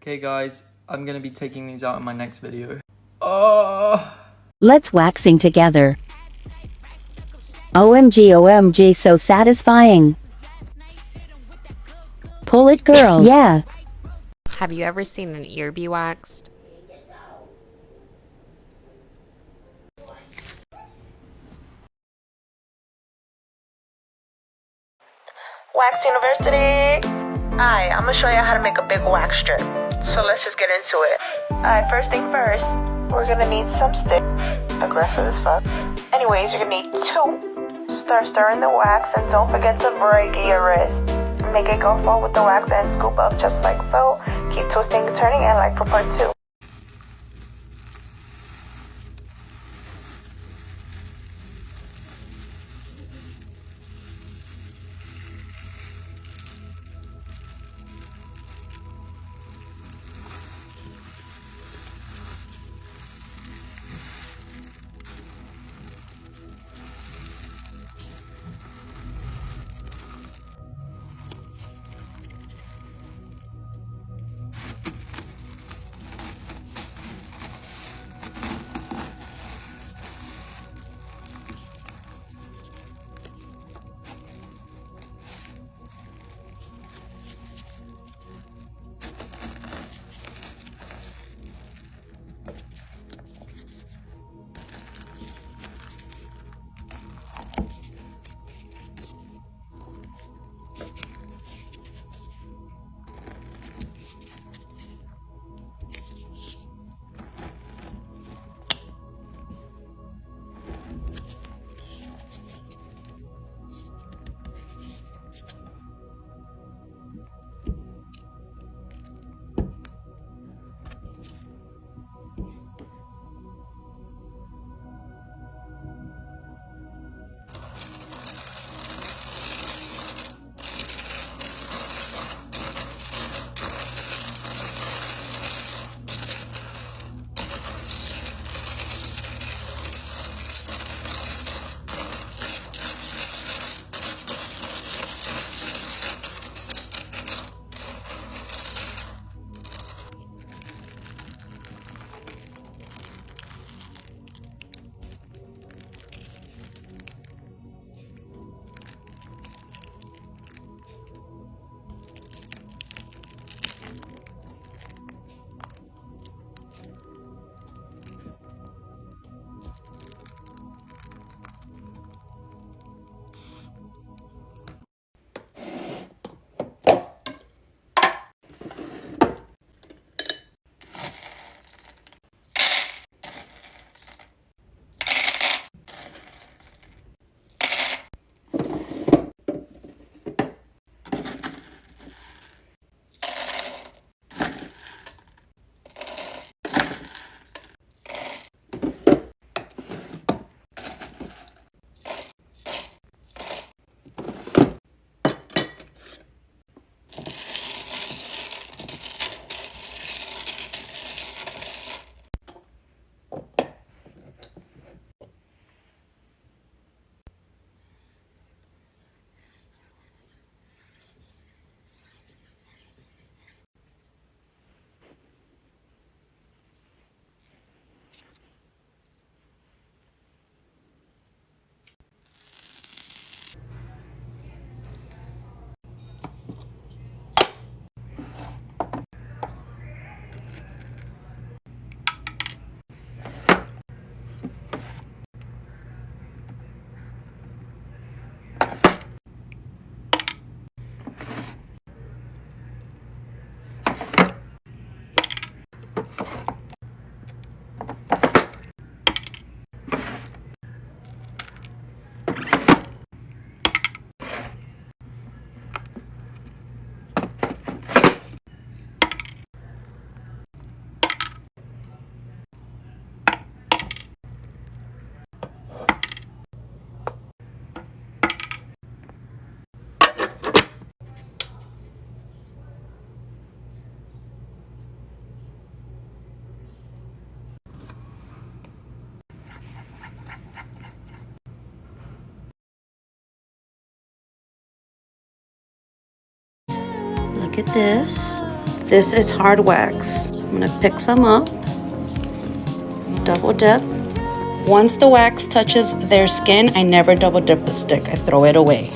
Okay guys, I'm gonna be taking these out in my next video. Oh! Let's waxing together. OMG, OMG, so satisfying. Pull it, girl. Yeah. Have you ever seen an ear be waxed? Wax University! Alright, I'm gonna show you how to make a big wax strip. So let's just get into it. Alright, first thing first, we're gonna need some stick. Aggressive as fuck. Anyways, you're gonna need 2. Start stirring the wax and don't forget to break your wrist. Make it go forward with the wax and scoop up just like so. Keep twisting and turning and like for part 2. Look at this. This is hard wax. I'm gonna pick some up, double dip. Once the wax touches their skin, I never double dip the stick. I throw it away.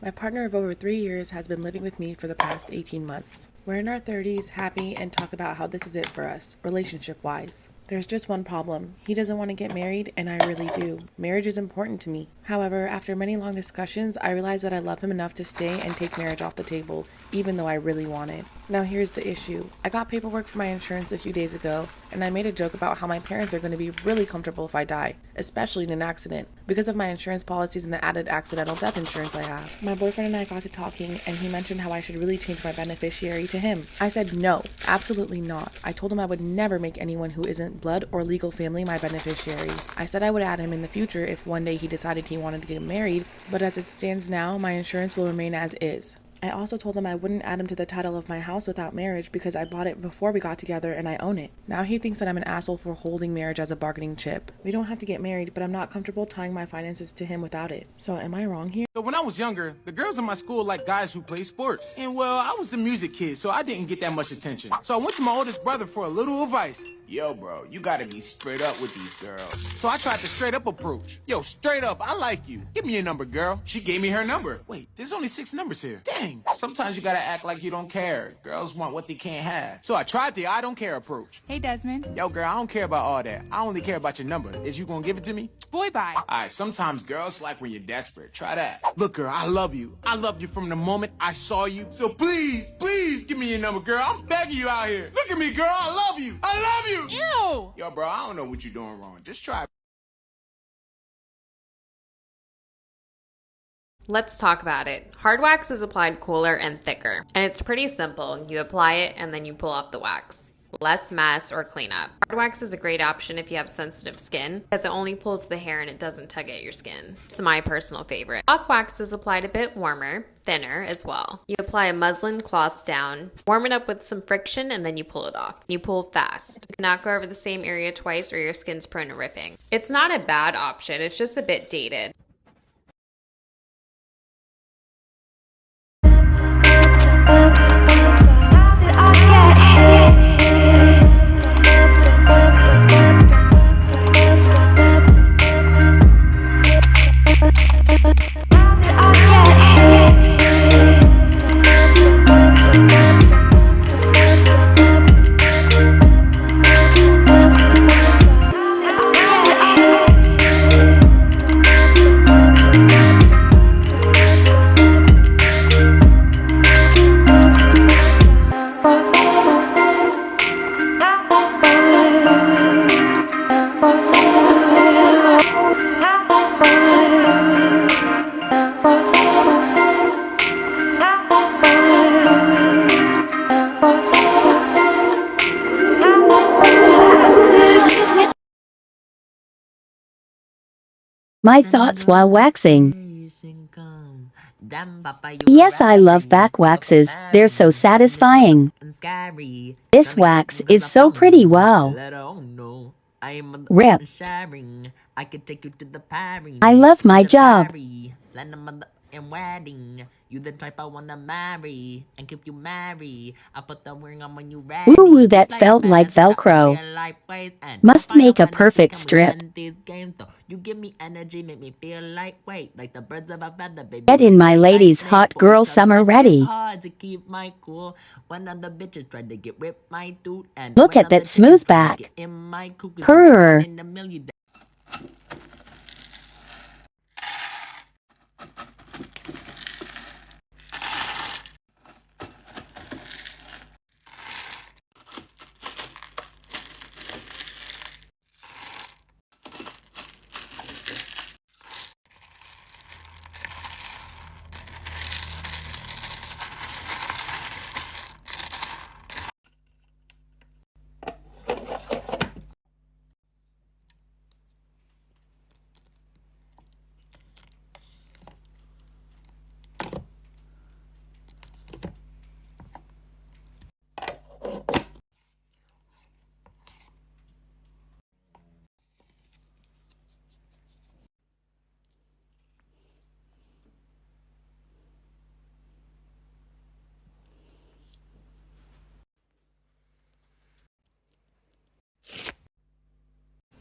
My partner of over 3 years has been living with me for the past 18 months. We're in our 30s, happy, and talk about how this is it for us, relationship-wise. There's just one problem. He doesn't want to get married, and I really do. Marriage is important to me. However, after many long discussions, I realized that I love him enough to stay and take marriage off the table, even though I really want it. Now here's the issue. I got paperwork for my insurance a few days ago, and I made a joke about how my parents are going to be really comfortable if I die, especially in an accident, because of my insurance policies and the added accidental death insurance I have. My boyfriend and I got to talking, and he mentioned how I should really change my beneficiary to him. I said no, absolutely not. I told him I would never make anyone who isn't blood or legal family my beneficiary. I said I would add him in the future if one day he decided he wanted to get married, but as it stands now, my insurance will remain as is. I also told him I wouldn't add him to the title of my house without marriage because I bought it before we got together and I own it. Now he thinks that I'm an asshole for holding marriage as a bargaining chip. We don't have to get married, but I'm not comfortable tying my finances to him without it. So am I wrong here? So when I was younger, the girls in my school liked guys who play sports. And well, I was the music kid, so I didn't get that much attention. So I went to my oldest brother for a little advice. Yo, bro, you gotta be straight up with these girls. So I tried the straight up approach. Yo, straight up, I like you. Give me your number, girl. She gave me her number. Wait, there's only 6 numbers here. Dang, sometimes you gotta act like you don't care. Girls want what they can't have. So I tried the I don't care approach. Hey, Desmond. Yo, girl, I don't care about all that. I only care about your number. Is you gonna give it to me? Boy, bye. Alright, sometimes girls like when you're desperate. Try that. Look, girl, I love you. I loved you from the moment I saw you. So please, please give me your number, girl. I'm begging you out here. Look at me, girl. I love you. I love you. Ew. Yo, bro, I don't know what you're doing wrong. Just try. Let's talk about it. Hard wax is applied cooler and thicker, and it's pretty simple. You apply it and then you pull off the wax. Less mess or cleanup. Hard wax is a great option if you have sensitive skin, because it only pulls the hair and it doesn't tug at your skin. It's my personal favorite. Soft wax is applied a bit warmer, thinner as well. You apply a muslin cloth down, warm it up with some friction, and then you pull it off. You pull fast. You cannot go over the same area twice or your skin's prone to ripping. It's not a bad option, it's just a bit dated. My thoughts while waxing. Yes, I love back waxes. They're so satisfying. This wax is so pretty. Wow. Rip. I love my job. And wedding, you the type I wanna marry and keep you married. I put the ring on when you ready. Ooh, that felt like Velcro. Must make a perfect strip. You give me energy, make me feel lightweight, like the birds of a feather, baby. Get in my ladies' hot girl summer ready. Hard to keep my cool when other bitches try to get with my dude and look at that smooth back. Purr.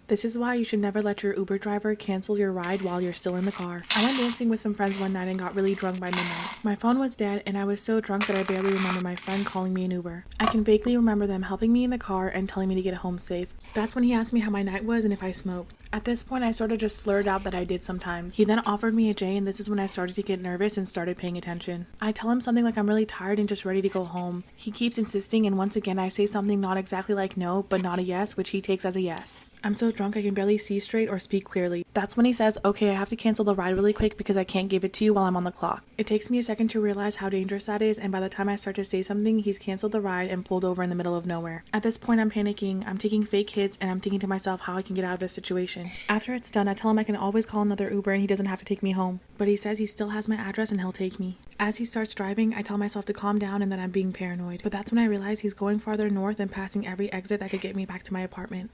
This is why you should never let your Uber driver cancel your ride while you're still in the car. I went dancing with some friends one night and got really drunk by midnight. My phone was dead and I was so drunk that I barely remember my friend calling me an Uber. I can vaguely remember them helping me in the car and telling me to get home safe. That's when he asked me how my night was and if I smoked. At this point, I sort of just slurred out that I did sometimes. He then offered me a J, and this is when I started to get nervous and started paying attention. I tell him something like I'm really tired and just ready to go home. He keeps insisting, and once again I say something not exactly like no, but not a yes, which he takes as a yes. I'm so drunk I can barely see straight or speak clearly. That's when he says, okay, I have to cancel the ride really quick because I can't give it to you while I'm on the clock. It takes me a second to realize how dangerous that is, and by the time I start to say something, he's canceled the ride and pulled over in the middle of nowhere. At this point, I'm panicking, I'm taking fake hits, and I'm thinking to myself how I can get out of this situation. After it's done, I tell him I can always call another Uber and he doesn't have to take me home. But he says he still has my address and he'll take me. As he starts driving, I tell myself to calm down and that I'm being paranoid. But that's when I realize he's going farther north and passing every exit that could get me back to my apartment.